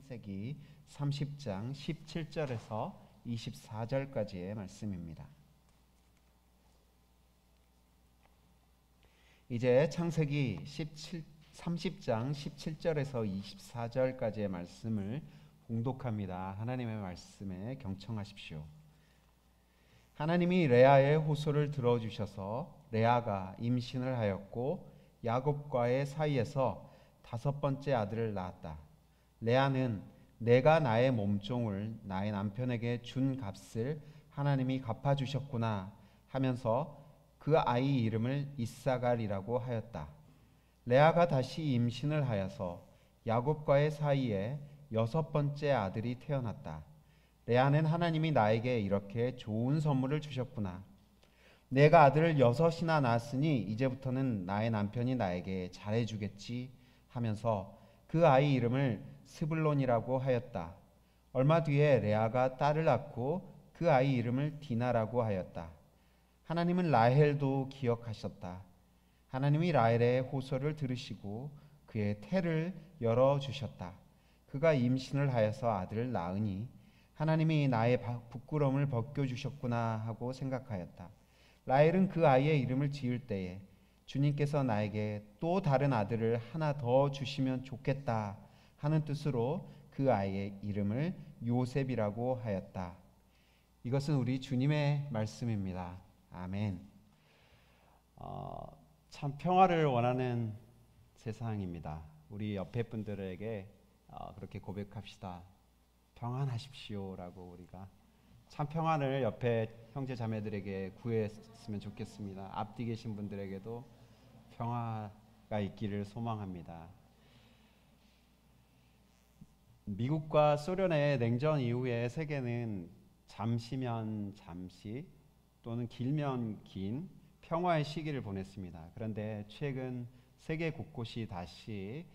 창세기 30장 17절에서 24절까지의 말씀입니다. 이제 창세기 30장 17절에서 24절까지의 말씀을 봉독합니다. 하나님의 말씀에 경청하십시오. 하나님이 레아의 호소를 들어주셔서 레아가 임신을 하였고 야곱과의 사이에서 5번째 아들을 낳았다. 레아는 내가 나의 몸종을 나의 남편에게 준 값을 하나님이 갚아주셨구나 하면서 그 아이 이름을 이사갈이라고 하였다. 레아가 다시 임신을 하여서 야곱과의 사이에 6번째 아들이 태어났다. 레아는 하나님이 나에게 이렇게 좋은 선물을 주셨구나. 내가 아들을 6이나 낳았으니 이제부터는 나의 남편이 나에게 잘해주겠지 하면서 그 아이 이름을 스불론이라고 하였다. 얼마 뒤에 레아가 딸을 낳고 그 아이 이름을 디나라고 하였다. 하나님은 라헬도 기억하셨다. 하나님이 라헬의 호소를 들으시고 그의 태를 열어주셨다. 그가 임신을 하여서 아들을 낳으니 하나님이 나의 부끄러움을 벗겨주셨구나 하고 생각하였다. 라헬은 그 아이의 이름을 지을 때에 주님께서 나에게 또 다른 아들을 하나 더 주시면 좋겠다 하는 뜻으로 그 아이의 이름을 요셉이라고 하였다. 이것은 우리 주님의 말씀입니다. 아멘. 참 평화를 원하는 세상입니다. 우리 옆에 분들에게 그렇게 고백합시다. 평안하십시오라고 우리가 참 평안을 옆에 형제 자매들에게 구했으면 좋겠습니다. 앞뒤 계신 분들에게도 평화가 있기를 소망합니다. 미국과 소련의 냉전 이후에 세계는 잠시면 잠시 또는 길면 긴 평화의 시기를 보냈습니다. 그런데 최근 세계 곳곳이 다시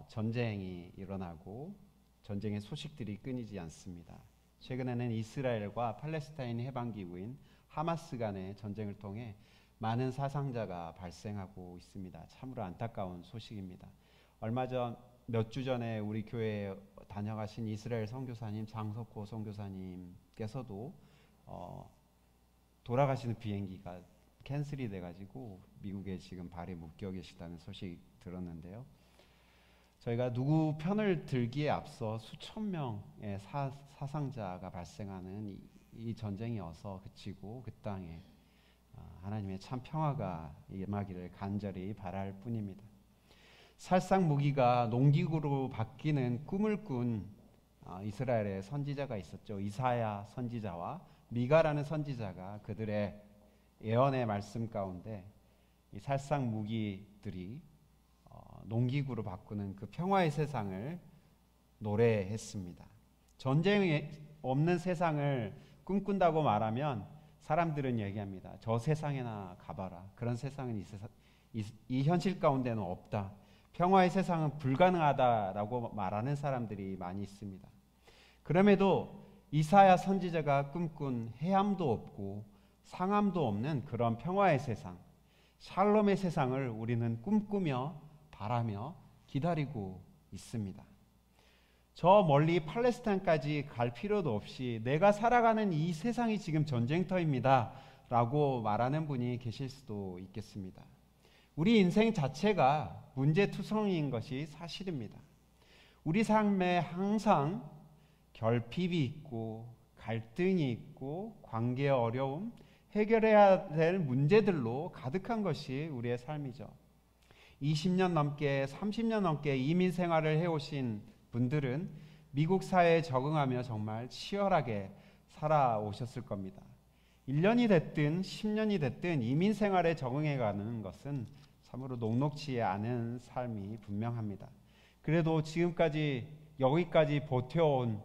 전쟁이 일어나고 전쟁의 소식들이 끊이지 않습니다. 최근에는 이스라엘과 팔레스타인 해방기구인 하마스 간의 전쟁을 통해 많은 사상자가 발생하고 있습니다. 참으로 안타까운 소식입니다. 얼마 전 몇 주 전에 우리 교회에 다녀가신 이스라엘 선교사님 장석호 선교사님께서도 돌아가시는 비행기가 캔슬이 돼가지고 미국에 지금 발이 묶여 계시다는 소식 들었는데요. 저희가 누구 편을 들기에 앞서 수천 명의 사상자가 발생하는 이 전쟁이 어서 그치고 그 땅에 하나님의 참 평화가 임하기를 간절히 바랄 뿐입니다. 살상 무기가 농기구로 바뀌는 꿈을 꾼 이스라엘의 선지자가 있었죠. 이사야 선지자와 미가라는 선지자가 그들의 예언의 말씀 가운데 이 살상 무기들이 농기구로 바꾸는 그 평화의 세상을 노래했습니다. 전쟁이 없는 세상을 꿈꾼다고 말하면 사람들은 얘기합니다. 저 세상에나 가봐라. 그런 세상은 이 현실 가운데는 없다. 평화의 세상은 불가능하다라고 말하는 사람들이 많이 있습니다. 그럼에도 이사야 선지자가 꿈꾼 해함도 없고 상함도 없는 그런 평화의 세상, 샬롬의 세상을 우리는 꿈꾸며 바라며 기다리고 있습니다. 저 멀리 팔레스타인까지 갈 필요도 없이 내가 살아가는 이 세상이 지금 전쟁터입니다 라고 말하는 분이 계실 수도 있겠습니다. 우리 인생 자체가 문제투성이인 것이 사실입니다. 우리 삶에 항상 결핍이 있고 갈등이 있고 관계의 어려움, 해결해야 될 문제들로 가득한 것이 우리의 삶이죠. 20년 넘게 30년 넘게 이민 생활을 해오신 분들은 미국 사회에 적응하며 정말 치열하게 살아오셨을 겁니다. 1년이 됐든 10년이 됐든 이민 생활에 적응해가는 것은 참으로 녹록지 않은 삶이 분명합니다. 그래도 지금까지 여기까지 버텨온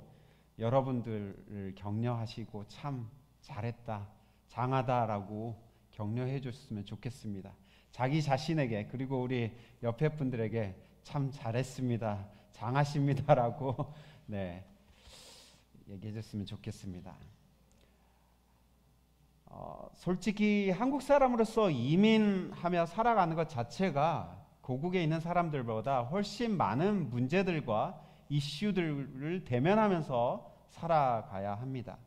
여러분들을 격려하시고 참 잘했다, 장하다라고 격려해 줬으면 좋겠습니다. 자기 자신에게 그리고 우리 옆에 분들에게 참 잘했습니다, 장하십니다라고 얘기해 줬으면 좋겠습니다. 솔직히 한국 사람으로서 이민하며 살아가는 것 자체가 고국에 있는 사람들보다 훨씬 많은 문제들과 이슈들을 대면하면서 살아가야 합니다.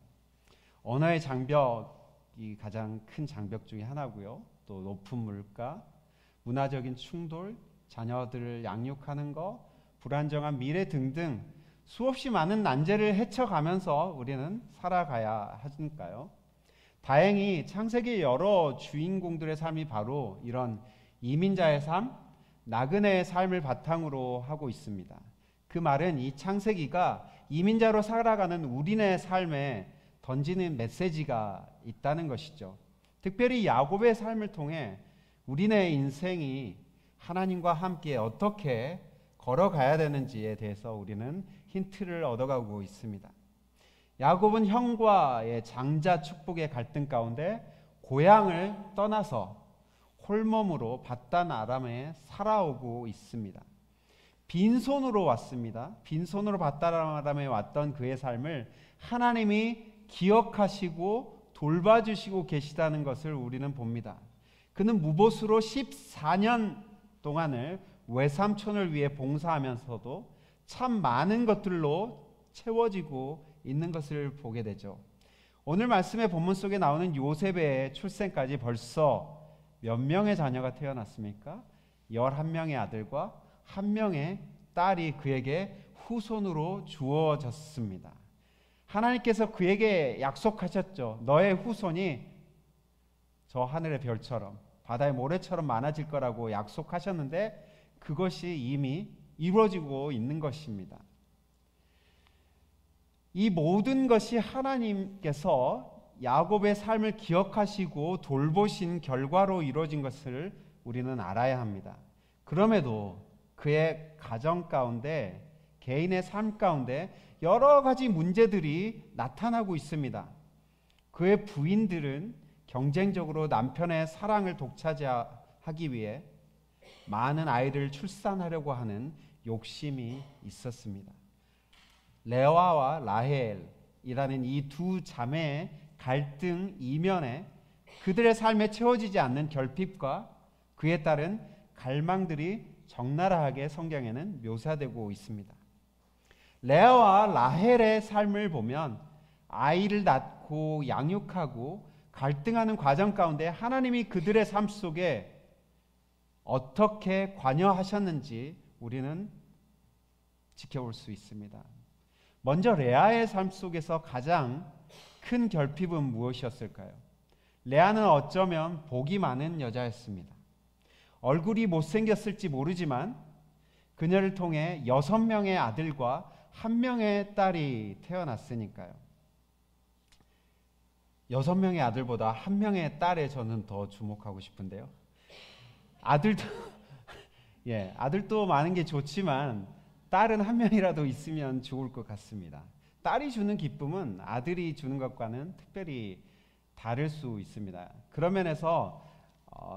언어의 장벽이 가장 큰 장벽 중에 하나고요. 또 높은 물가, 문화적인 충돌, 자녀들을 양육하는 것, 불안정한 미래 등등 수없이 많은 난제를 헤쳐가면서 우리는 살아가야 하니까요. 다행히 창세기 여러 주인공들의 삶이 바로 이런 이민자의 삶, 나그네의 삶을 바탕으로 하고 있습니다. 그 말은 이 창세기가 이민자로 살아가는 우리네 삶에 던지는 메시지가 있다는 것이죠. 특별히 야곱의 삶을 통해 우리네 인생이 하나님과 함께 어떻게 걸어가야 되는지에 대해서 우리는 힌트를 얻어가고 있습니다. 야곱은 형과의 장자 축복의 갈등 가운데 고향을 떠나서 홀몸으로 밧단 아람에 살아오고 있습니다. 빈손으로 왔습니다. 빈손으로 밧단 아람에 왔던 그의 삶을 하나님이 기억하시고 돌봐주시고 계시다는 것을 우리는 봅니다. 그는 무보수로 14년 동안을 외삼촌을 위해 봉사하면서도 참 많은 것들로 채워지고 있는 것을 보게 되죠. 오늘 말씀의 본문 속에 나오는 요셉의 출생까지 벌써 몇 명의 자녀가 태어났습니까? 11명의 아들과 1명의 딸이 그에게 후손으로 주어졌습니다. 하나님께서 그에게 약속하셨죠. 너의 후손이 저 하늘의 별처럼 바다의 모래처럼 많아질 거라고 약속하셨는데 그것이 이미 이루어지고 있는 것입니다. 이 모든 것이 하나님께서 야곱의 삶을 기억하시고 돌보신 결과로 이루어진 것을 우리는 알아야 합니다. 그럼에도 그의 가정 가운데, 개인의 삶 가운데 여러 가지 문제들이 나타나고 있습니다. 그의 부인들은 경쟁적으로 남편의 사랑을 독차지하기 위해 많은 아이를 출산하려고 하는 욕심이 있었습니다. 레아와 라헬이라는 이 두 자매의 갈등 이면에 그들의 삶에 채워지지 않는 결핍과 그에 따른 갈망들이 적나라하게 성경에는 묘사되고 있습니다. 레아와 라헬의 삶을 보면 아이를 낳고 양육하고 갈등하는 과정 가운데 하나님이 그들의 삶 속에 어떻게 관여하셨는지 우리는 지켜볼 수 있습니다. 먼저 레아의 삶 속에서 가장 큰 결핍은 무엇이었을까요? 레아는 어쩌면 복이 많은 여자였습니다. 얼굴이 못생겼을지 모르지만 그녀를 통해 6명의 아들과 1명의 딸이 태어났으니까요. 6명의 아들보다 1명의 딸에 저는 더 주목하고 싶은데요. 아들도 많은 게 좋지만 딸은 1명이라도 있으면 좋을 것 같습니다. 딸이 주는 기쁨은 아들이 주는 것과는 특별히 다를 수 있습니다. 그런 면에서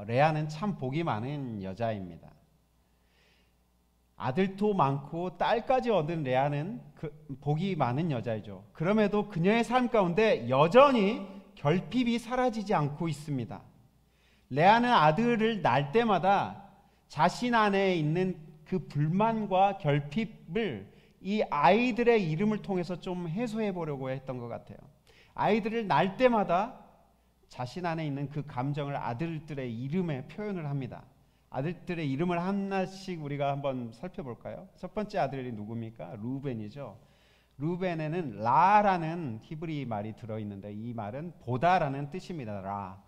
레아는 참 복이 많은 여자입니다. 아들도 많고 딸까지 얻은 레아는 복이 많은 여자이죠. 그럼에도 그녀의 삶 가운데 여전히 결핍이 사라지지 않고 있습니다. 레아는 아들을 낳을 때마다 자신 안에 있는 그 불만과 결핍을 이 아이들의 이름을 통해서 좀 해소해 보려고 했던 것 같아요. 아이들을 낳을 때마다 자신 안에 있는 그 감정을 아들들의 이름에 표현을 합니다. 아들들의 이름을 하나씩 우리가 한번 살펴볼까요? 첫 번째 아들이 누굽니까? 루벤이죠. 루벤에는 라라는 히브리 말이 들어있는데 이 말은 보다라는 뜻입니다. 라.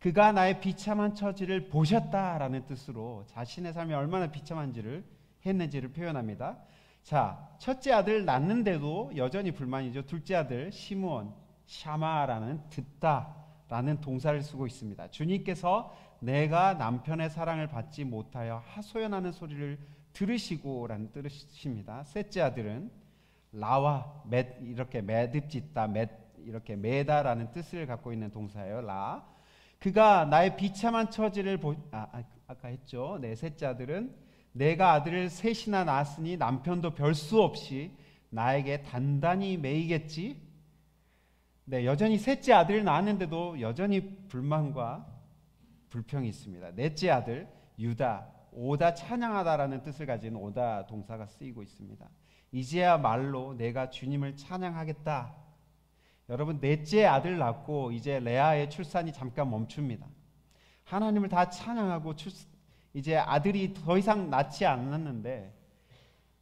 그가 나의 비참한 처지를 보셨다라는 뜻으로 자신의 삶이 얼마나 비참한지를 했는지를 표현합니다. 자, 첫째 아들 낳는데도 여전히 불만이죠. 둘째 아들 시므온, 샤마라는 듣다라는 동사를 쓰고 있습니다. 주님께서 내가 남편의 사랑을 받지 못하여 하소연하는 소리를 들으시고라는 뜻입니다. 셋째 아들은 라와 이렇게 매듭짓다, 이렇게 매다라는 뜻을 갖고 있는 동사예요. 라. 그가 나의 비참한 처지를 아까 했죠. 네, 셋째 아들은 내가 아들을 셋이나 낳았으니 남편도 별 수 없이 나에게 단단히 매이겠지. 네, 여전히 셋째 아들을 낳았는데도 여전히 불만과 불평이 있습니다. 넷째 아들 유다, 오다 찬양하다라는 뜻을 가진 오다 동사가 쓰이고 있습니다. 이제야말로 내가 주님을 찬양하겠다. 여러분, 넷째 아들 낳고 이제 레아의 출산이 잠깐 멈춥니다. 하나님을 다 찬양하고 이제 아들이 더 이상 낳지 않았는데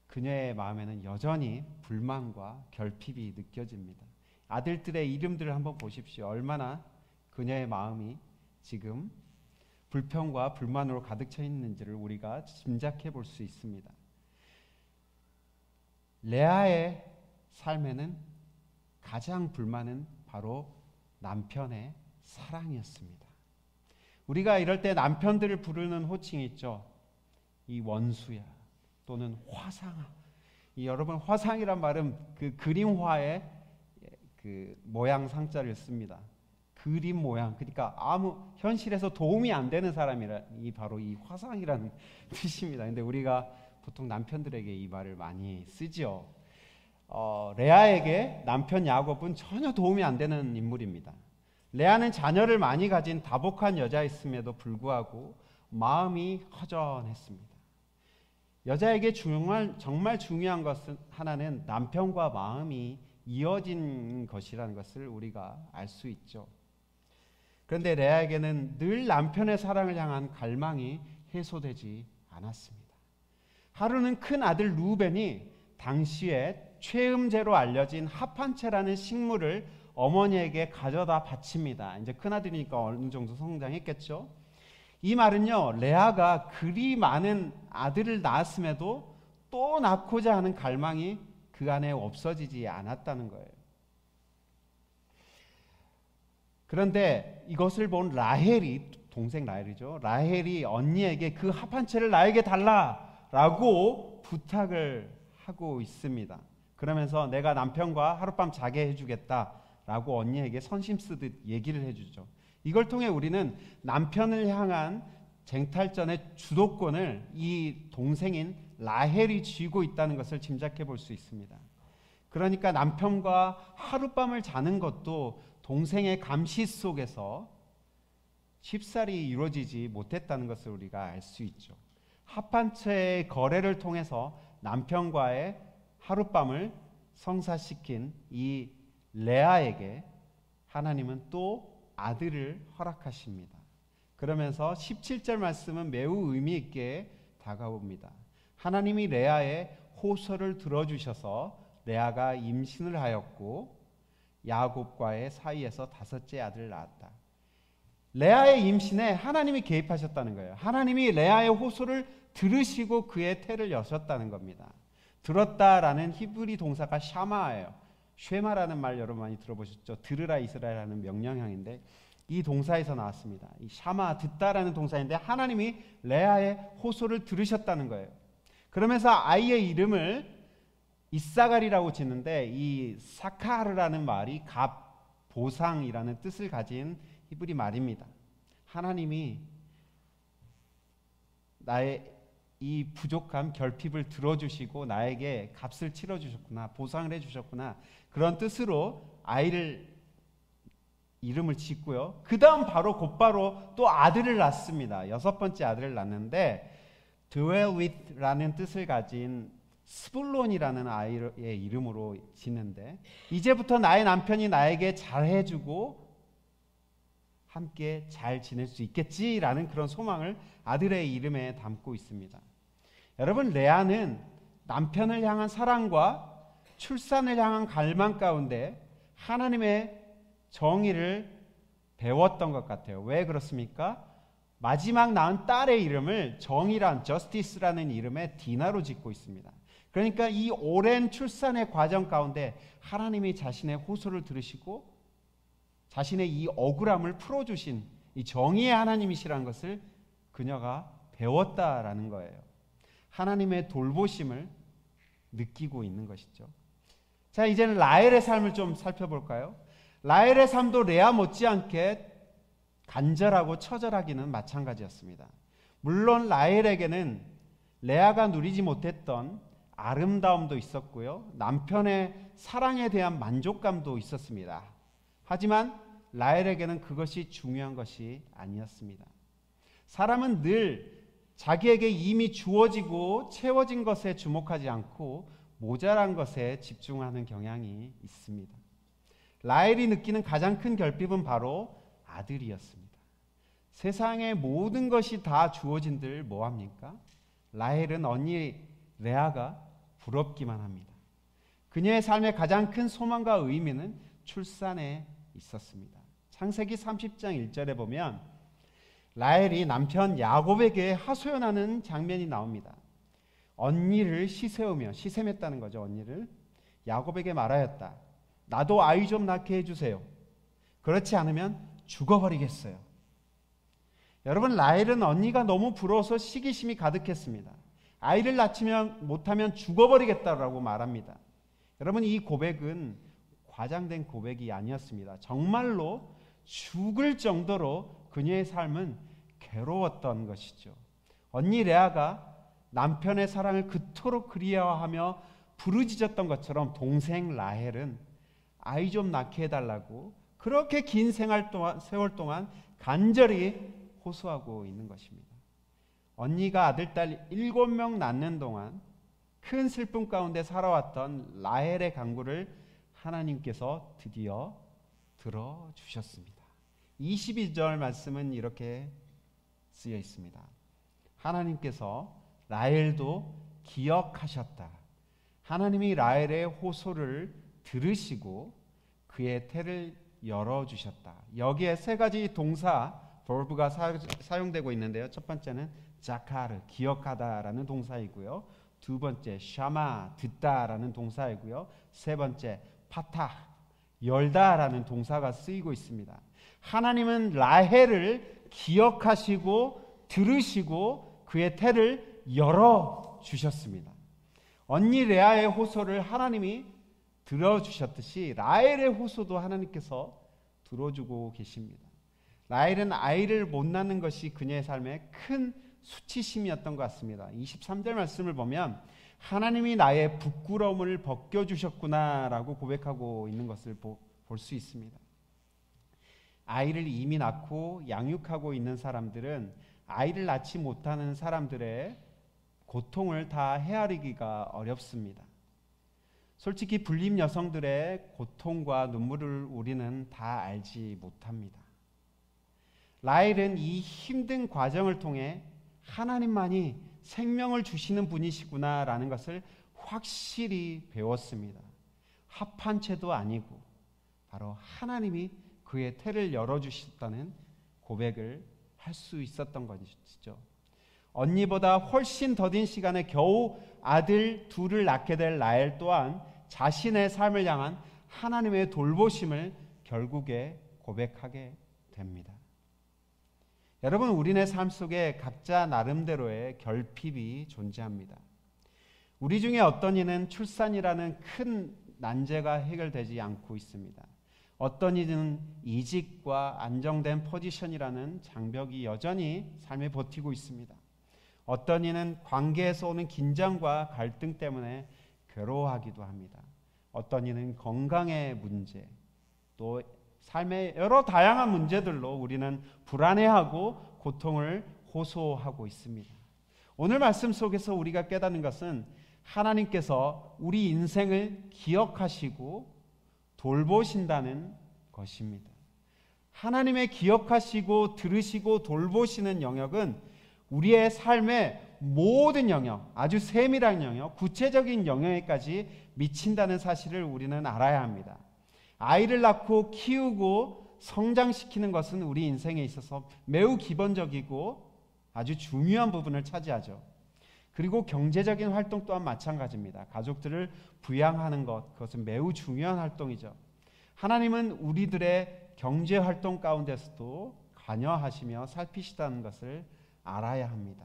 그녀의 마음에는 여전히 불만과 결핍이 느껴집니다. 아들들의 이름들을 한번 보십시오. 얼마나 그녀의 마음이 지금 불평과 불만으로 가득 차 있는지를 우리가 짐작해 볼 수 있습니다. 레아의 삶에는 가장 불만은 바로 남편의 사랑이었습니다. 우리가 이럴 때 남편들을 부르는 호칭이 있죠. 이 원수야, 또는 화상아. 여러분, 화상이란 말은 그 그림화의 그 모양 상자를 씁니다. 그림 모양, 그러니까 아무 현실에서 도움이 안 되는 사람이 바로 이 화상이라는 뜻입니다. 근데 우리가 보통 남편들에게 이 말을 많이 쓰죠. 레아에게 남편 야곱은 전혀 도움이 안 되는 인물입니다. 레아는 자녀를 많이 가진 다복한 여자였음에도 불구하고 마음이 허전했습니다. 여자에게 정말 중요한 것은 하나는 남편과 마음이 이어진 것이라는 것을 우리가 알 수 있죠. 그런데 레아에게는 늘 남편의 사랑을 향한 갈망이 해소되지 않았습니다. 하루는 큰 아들 루벤이 당시에 최음제로 알려진 합한채라는 식물을 어머니에게 가져다 바칩니다. 이제 큰아들이니까 어느 정도 성장했겠죠. 이 말은요, 레아가 그리 많은 아들을 낳았음에도 또 낳고자 하는 갈망이 그 안에 없어지지 않았다는 거예요. 그런데 이것을 본 라헬이, 동생 라헬이죠. 라헬이 언니에게 그 합한채를 나에게 달라라고 부탁을 하고 있습니다. 그러면서 내가 남편과 하룻밤 자게 해주겠다라고 언니에게 선심 쓰듯 얘기를 해주죠. 이걸 통해 우리는 남편을 향한 쟁탈전의 주도권을 이 동생인 라헬이 쥐고 있다는 것을 짐작해 볼 수 있습니다. 그러니까 남편과 하룻밤을 자는 것도 동생의 감시 속에서 쉽사리 이루어지지 못했다는 것을 우리가 알 수 있죠. 합한채의 거래를 통해서 남편과의 하룻밤을 성사시킨 이 레아에게 하나님은 또 아들을 허락하십니다. 그러면서 17절 말씀은 매우 의미 있게 다가옵니다. 하나님이 레아의 호소를 들어주셔서 레아가 임신을 하였고 야곱과의 사이에서 다섯째 아들을 낳았다. 레아의 임신에 하나님이 개입하셨다는 거예요. 하나님이 레아의 호소를 들으시고 그의 태를 여셨다는 겁니다. 들었다라는 히브리 동사가 샤마예요. 쉐마라는 말 여러분 많이 들어보셨죠? 들으라 이스라엘하는 명령형인데 이 동사에서 나왔습니다. 이 샤마, 듣다라는 동사인데 하나님이 레아의 호소를 들으셨다는 거예요. 그러면서 아이의 이름을 이사갈이라고 짓는데 이 사카르라는 말이 갑, 보상이라는 뜻을 가진 히브리 말입니다. 하나님이 나의 이 부족함, 결핍을 들어주시고 나에게 값을 치러주셨구나, 보상을 해주셨구나, 그런 뜻으로 아이를 이름을 짓고요. 그 다음 곧바로 또 아들을 낳습니다. 6번째 아들을 낳는데 dwell with라는 뜻을 가진 스불론이라는 아이의 이름으로 짓는데 이제부터 나의 남편이 나에게 잘해주고 함께 잘 지낼 수 있겠지라는 그런 소망을 아들의 이름에 담고 있습니다. 여러분, 레아는 남편을 향한 사랑과 출산을 향한 갈망 가운데 하나님의 정의를 배웠던 것 같아요. 왜 그렇습니까? 마지막 낳은 딸의 이름을 정의란, 저스티스라는 이름의 디나로 짓고 있습니다. 그러니까 이 오랜 출산의 과정 가운데 하나님이 자신의 호소를 들으시고 자신의 이 억울함을 풀어주신 이 정의의 하나님이시라는 것을 그녀가 배웠다라는 거예요. 하나님의 돌보심을 느끼고 있는 것이죠. 자, 이제는 라헬의 삶을 좀 살펴볼까요? 라헬의 삶도 레아 못지않게 간절하고 처절하기는 마찬가지였습니다. 물론 라헬에게는 레아가 누리지 못했던 아름다움도 있었고요, 남편의 사랑에 대한 만족감도 있었습니다. 하지만 라헬에게는 그것이 중요한 것이 아니었습니다. 사람은 늘 자기에게 이미 주어지고 채워진 것에 주목하지 않고 모자란 것에 집중하는 경향이 있습니다. 라헬이 느끼는 가장 큰 결핍은 바로 아들이었습니다. 세상의 모든 것이 다 주어진들 뭐합니까? 라헬은 언니 레아가 부럽기만 합니다. 그녀의 삶의 가장 큰 소망과 의미는 출산에 있었습니다. 창세기 30장 1절에 보면 라헬이 남편 야곱에게 하소연하는 장면이 나옵니다. 언니를 시샘했다는 거죠. 언니를 야곱에게 말하였다. 나도 아이 좀 낳게 해주세요. 그렇지 않으면 죽어버리겠어요. 여러분, 라헬은 언니가 너무 부러워서 시기심이 가득했습니다. 아이를 낳지면 못하면 죽어버리겠다라고 말합니다. 여러분, 이 고백은 과장된 고백이 아니었습니다. 정말로 죽을 정도로 그녀의 삶은 괴로웠던 것이죠. 언니 레아가 남편의 사랑을 그토록 그리워하며 부르짖었던 것처럼 동생 라헬은 아이 좀 낳게 해달라고 그렇게 긴 세월 동안 간절히 호소하고 있는 것입니다. 언니가 아들, 딸 7명 낳는 동안 큰 슬픔 가운데 살아왔던 라헬의 간구를 하나님께서 드디어 들어주셨습니다. 22절 말씀은 이렇게 쓰여 있습니다. 하나님께서 라헬도 기억하셨다. 하나님이 라헬의 호소를 들으시고 그의 태를 열어주셨다. 여기에 세 가지 동사 ver브가 사용되고 있는데요. 첫 번째는 자카르, 기억하다라는 동사이고요. 두 번째 샤마, 듣다라는 동사이고요. 세 번째 파타, 열다라는 동사가 쓰이고 있습니다. 하나님은 라헬을 기억하시고 들으시고 그의 태를 열어주셨습니다. 언니 레아의 호소를 하나님이 들어주셨듯이 라헬의 호소도 하나님께서 들어주고 계십니다. 라헬은 아이를 못 낳는 것이 그녀의 삶에 큰 수치심이었던 것 같습니다. 23절 말씀을 보면 하나님이 나의 부끄러움을 벗겨주셨구나라고 고백하고 있는 것을 볼 수 있습니다. 아이를 이미 낳고 양육하고 있는 사람들은 아이를 낳지 못하는 사람들의 고통을 다 헤아리기가 어렵습니다. 솔직히 불임 여성들의 고통과 눈물을 우리는 다 알지 못합니다. 라헬은 이 힘든 과정을 통해 하나님만이 생명을 주시는 분이시구나라는 것을 확실히 배웠습니다. 합한 채도 아니고 바로 하나님이 그의 태를 열어주셨다는 고백을 할 수 있었던 것이죠. 언니보다 훨씬 더딘 시간에 겨우 아들 둘을 낳게 될 라헬 또한 자신의 삶을 향한 하나님의 돌보심을 결국에 고백하게 됩니다. 여러분, 우리네 삶 속에 각자 나름대로의 결핍이 존재합니다. 우리 중에 어떤 이는 출산이라는 큰 난제가 해결되지 않고 있습니다. 어떤 이는 이직과 안정된 포지션이라는 장벽이 여전히 삶에 버티고 있습니다. 어떤 이는 관계에서 오는 긴장과 갈등 때문에 괴로워하기도 합니다. 어떤 이는 건강의 문제, 또 삶의 여러 다양한 문제들로 우리는 불안해하고 고통을 호소하고 있습니다. 오늘 말씀 속에서 우리가 깨닫는 것은 하나님께서 우리 인생을 기억하시고 돌보신다는 것입니다. 하나님의 기억하시고 들으시고 돌보시는 영역은 우리의 삶의 모든 영역, 아주 세밀한 영역, 구체적인 영역에까지 미친다는 사실을 우리는 알아야 합니다. 아이를 낳고 키우고 성장시키는 것은 우리 인생에 있어서 매우 기본적이고 아주 중요한 부분을 차지하죠. 그리고 경제적인 활동 또한 마찬가지입니다. 가족들을 부양하는 것, 그것은 매우 중요한 활동이죠. 하나님은 우리들의 경제 활동 가운데서도 관여하시며 살피시다는 것을 알아야 합니다.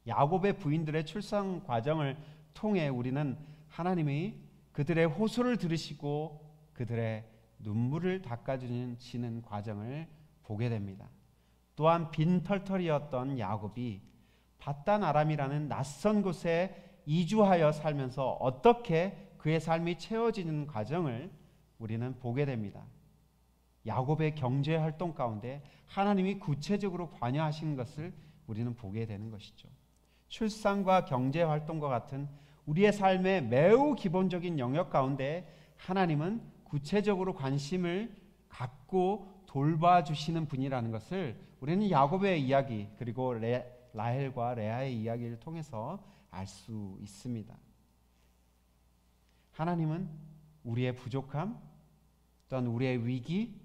야곱의 부인들의 출산 과정을 통해 우리는 하나님이 그들의 호소를 들으시고 그들의 눈물을 닦아주시는 과정을 보게 됩니다. 또한 빈털털이었던 야곱이 밧단 아람이라는 낯선 곳에 이주하여 살면서 어떻게 그의 삶이 채워지는 과정을 우리는 보게 됩니다. 야곱의 경제 활동 가운데 하나님이 구체적으로 관여하시는 것을 우리는 보게 되는 것이죠. 출산과 경제 활동과 같은 우리의 삶의 매우 기본적인 영역 가운데 하나님은 구체적으로 관심을 갖고 돌봐주시는 분이라는 것을 우리는 야곱의 이야기 그리고 라헬과 레아의 이야기를 통해서 알 수 있습니다. 하나님은 우리의 부족함 또한 우리의 위기,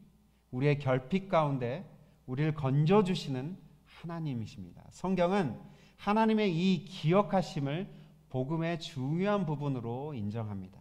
우리의 결핍 가운데 우리를 건져주시는 하나님이십니다. 성경은 하나님의 이 기억하심을 복음의 중요한 부분으로 인정합니다.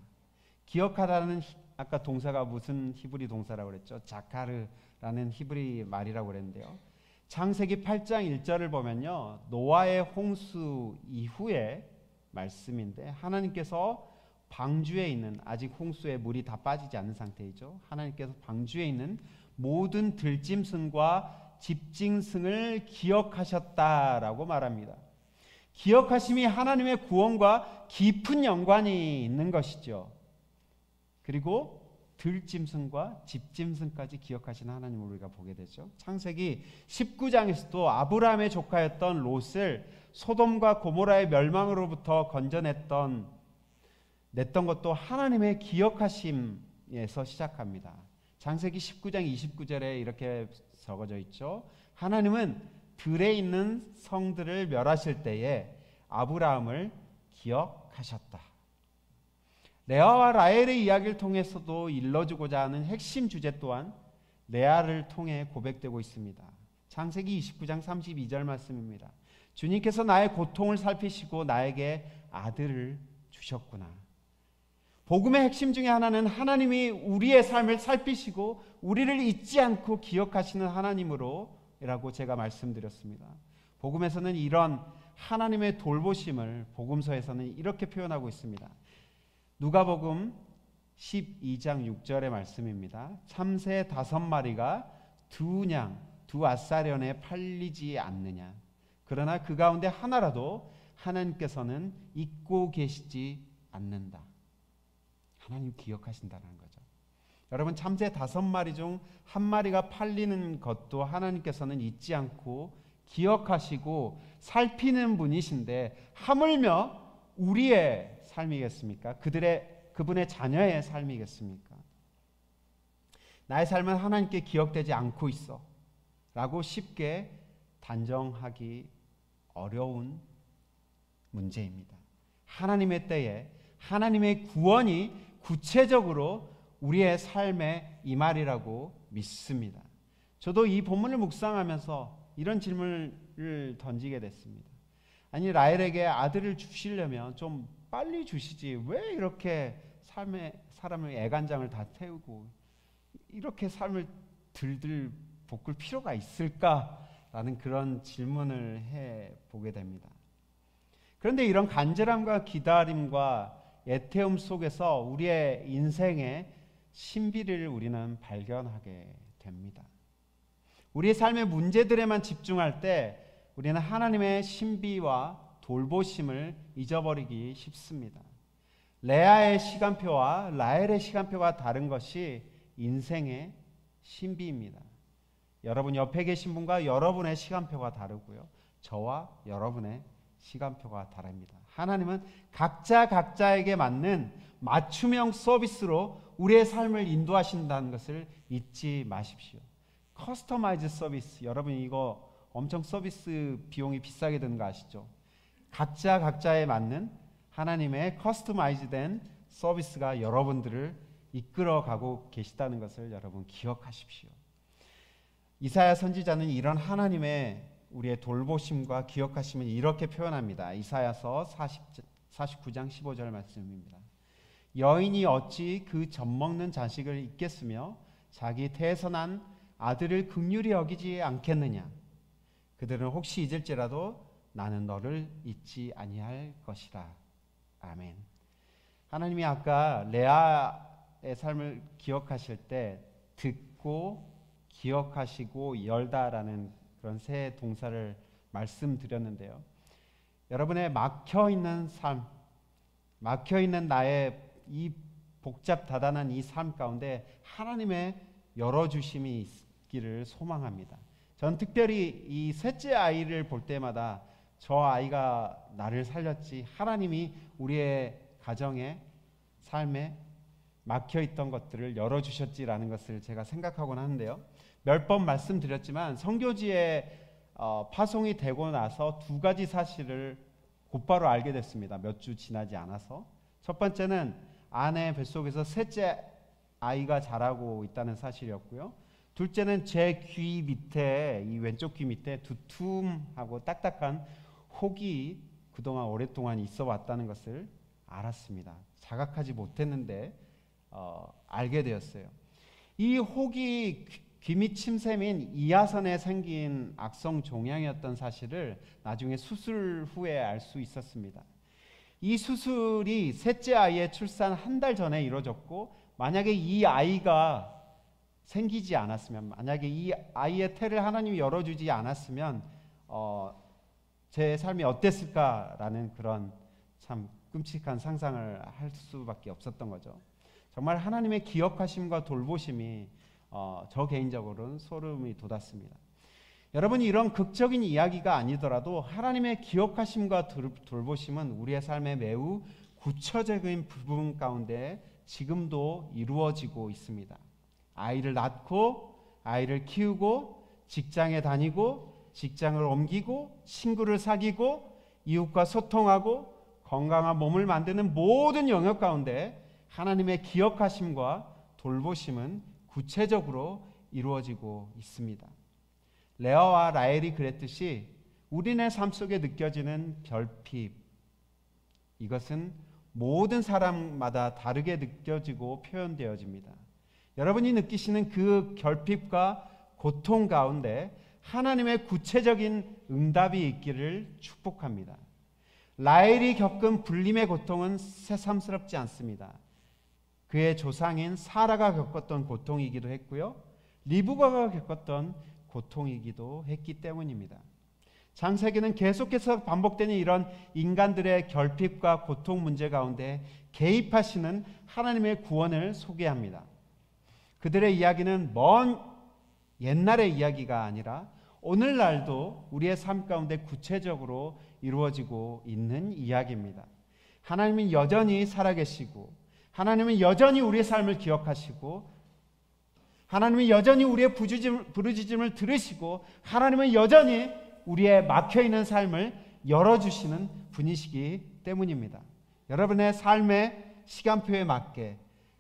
기억하다는 아까 동사가 무슨 히브리 동사라고 그랬죠? 자카르라는 히브리 말이라고 그랬는데요. 창세기 8장 1절을 보면요. 노아의 홍수 이후의 말씀인데 하나님께서 방주에 있는 아직 홍수에 물이 다 빠지지 않은 상태이죠. 하나님께서 방주에 있는 모든 들짐승과 집짐승을 기억하셨다라고 말합니다. 기억하심이 하나님의 구원과 깊은 연관이 있는 것이죠. 그리고 들짐승과 집짐승까지 기억하시는 하나님을 우리가 보게 되죠. 창세기 19장에서도 아브라함의 조카였던 롯을 소돔과 고모라의 멸망으로부터 건져냈던 것도 하나님의 기억하심에서 시작합니다. 창세기 19장 29절에 이렇게 적어져 있죠. 하나님은 들에 있는 성들을 멸하실 때에 아브라함을 기억하셨다. 레아와 라헬의 이야기를 통해서도 일러주고자 하는 핵심 주제 또한 레아를 통해 고백되고 있습니다. 창세기 29장 32절 말씀입니다. 주님께서 나의 고통을 살피시고 나에게 아들을 주셨구나. 복음의 핵심 중에 하나는 하나님이 우리의 삶을 살피시고 우리를 잊지 않고 기억하시는 하나님으로라고 제가 말씀드렸습니다. 복음에서는 이런 하나님의 돌보심을 복음서에서는 이렇게 표현하고 있습니다. 누가복음 12장 6절의 말씀입니다. 참새 5마리가 두 앗사련에 팔리지 않느냐. 그러나 그 가운데 하나라도 하나님께서는 잊고 계시지 않는다. 하나님 기억하신다는 거죠. 여러분 참새 5마리 중 1마리가 팔리는 것도 하나님께서는 잊지 않고 기억하시고 살피는 분이신데 하물며 우리의 삶이겠습니까? 그분의 자녀의 삶이겠습니까? 나의 삶은 하나님께 기억되지 않고 있어 라고 쉽게 단정하기 어려운 문제입니다. 하나님의 때에 하나님의 구원이 구체적으로 우리의 삶에 임하리라고 믿습니다. 저도 이 본문을 묵상하면서 이런 질문을 던지게 됐습니다. 아니 라헬에게 아들을 주시려면 좀 빨리 주시지 왜 이렇게 사람을 애간장을 다 태우고 이렇게 삶을 들들 볶을 필요가 있을까라는 그런 질문을 해보게 됩니다. 그런데 이런 간절함과 기다림과 애태움 속에서 우리의 인생의 신비를 우리는 발견하게 됩니다. 우리의 삶의 문제들에만 집중할 때 우리는 하나님의 신비와 돌보심을 잊어버리기 쉽습니다. 레아의 시간표와 라헬의 시간표가 다른 것이 인생의 신비입니다. 여러분 옆에 계신 분과 여러분의 시간표가 다르고요. 저와 여러분의 시간표가 다릅니다. 하나님은 각자에게 맞는 맞춤형 서비스로 우리의 삶을 인도하신다는 것을 잊지 마십시오. 커스터마이즈 서비스, 여러분 이거 엄청 서비스 비용이 비싸게 드는 거 아시죠? 각자에 맞는 하나님의 커스터마이즈된 서비스가 여러분들을 이끌어가고 계시다는 것을 여러분 기억하십시오. 이사야 선지자는 이런 하나님의 우리의 돌보심과 기억하심을 이렇게 표현합니다. 이사야서 49장 15절 말씀입니다. 여인이 어찌 그 젖먹는 자식을 잊겠으며 자기 태에서 난 아들을 긍휼히 여기지 않겠느냐. 그들은 혹시 잊을지라도 나는 너를 잊지 아니할 것이라. 아멘. 하나님이 아까 레아의 삶을 기억하실 때 듣고 기억하시고 열다라는 그런 세 동사를 말씀드렸는데요. 여러분의 막혀있는 삶, 막혀있는 나의 이 복잡다단한 이 삶 가운데 하나님의 열어주심이 있기를 소망합니다. 전 특별히 이 셋째 아이를 볼 때마다 저 아이가 나를 살렸지 하나님이 우리의 가정에 삶에 막혀있던 것들을 열어주셨지라는 것을 제가 생각하곤 하는데요. 몇 번 말씀드렸지만 선교지에 파송이 되고 나서 두 가지 사실을 곧바로 알게 됐습니다. 몇 주 지나지 않아서. 첫 번째는 아내 뱃속에서 셋째 아이가 자라고 있다는 사실이었고요. 둘째는 제 귀 밑에, 이 왼쪽 귀 밑에 두툼하고 딱딱한 혹이 그동안 오랫동안 있어 왔다는 것을 알았습니다. 자각하지 못했는데 알게 되었어요. 이 혹이 귀밑 침샘인 이하선에 생긴 악성 종양이었던 사실을 나중에 수술 후에 알 수 있었습니다. 이 수술이 셋째 아이의 출산 한 달 전에 이루어졌고, 만약에 이 아이가 생기지 않았으면, 만약에 이 아이의 태를 하나님이 열어주지 않았으면 제 삶이 어땠을까라는 그런 참 끔찍한 상상을 할 수밖에 없었던 거죠. 정말 하나님의 기억하심과 돌보심이 저 개인적으로는 소름이 돋았습니다. 여러분이 이런 극적인 이야기가 아니더라도 하나님의 기억하심과 돌보심은 우리의 삶의 매우 구체적인 부분 가운데 지금도 이루어지고 있습니다. 아이를 낳고 아이를 키우고 직장에 다니고 직장을 옮기고 친구를 사귀고 이웃과 소통하고 건강한 몸을 만드는 모든 영역 가운데 하나님의 기억하심과 돌보심은 구체적으로 이루어지고 있습니다. 레아와 라헬이 그랬듯이 우리네 삶 속에 느껴지는 결핍, 이것은 모든 사람마다 다르게 느껴지고 표현되어집니다. 여러분이 느끼시는 그 결핍과 고통 가운데 하나님의 구체적인 응답이 있기를 축복합니다. 라헬이 겪은 불림의 고통은 새삼스럽지 않습니다. 그의 조상인 사라가 겪었던 고통이기도 했고요, 리브가가 겪었던 고통이기도 했기 때문입니다. 창세기는 계속해서 반복되는 이런 인간들의 결핍과 고통 문제 가운데 개입하시는 하나님의 구원을 소개합니다. 그들의 이야기는 먼 옛날의 이야기가 아니라 오늘날도 우리의 삶 가운데 구체적으로 이루어지고 있는 이야기입니다. 하나님은 여전히 살아계시고, 하나님은 여전히 우리의 삶을 기억하시고, 하나님은 여전히 우리의 부르짖음을 들으시고, 하나님은 여전히 우리의 막혀있는 삶을 열어주시는 분이시기 때문입니다. 여러분의 삶의 시간표에 맞게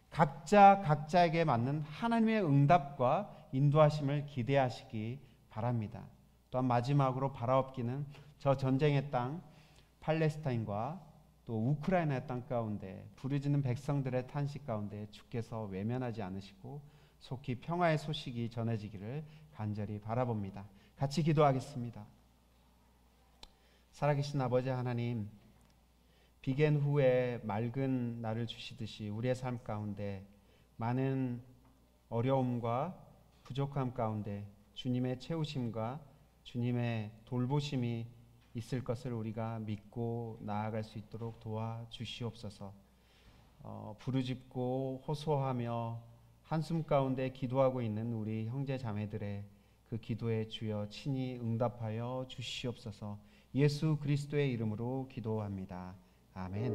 각자에게 맞는 하나님의 응답과 인도하심을 기대하시기 바랍니다. 또한 마지막으로 바라옵기는 저 전쟁의 땅 팔레스타인과 또 우크라이나의 땅 가운데 부르짖는 백성들의 탄식 가운데 주께서 외면하지 않으시고 속히 평화의 소식이 전해지기를 간절히 바라봅니다. 같이 기도하겠습니다. 살아계신 아버지 하나님, 비견 후에 맑은 날을 주시듯이 우리의 삶 가운데 많은 어려움과 부족함 가운데 주님의 채우심과 주님의 돌보심이 있을 것을 우리가 믿고 나아갈 수 있도록 도와주시옵소서. 부르짖고 호소하며 한숨 가운데 기도하고 있는 우리 형제 자매들의 그 기도에 주여 친히 응답하여 주시옵소서. 예수 그리스도의 이름으로 기도합니다. 아멘.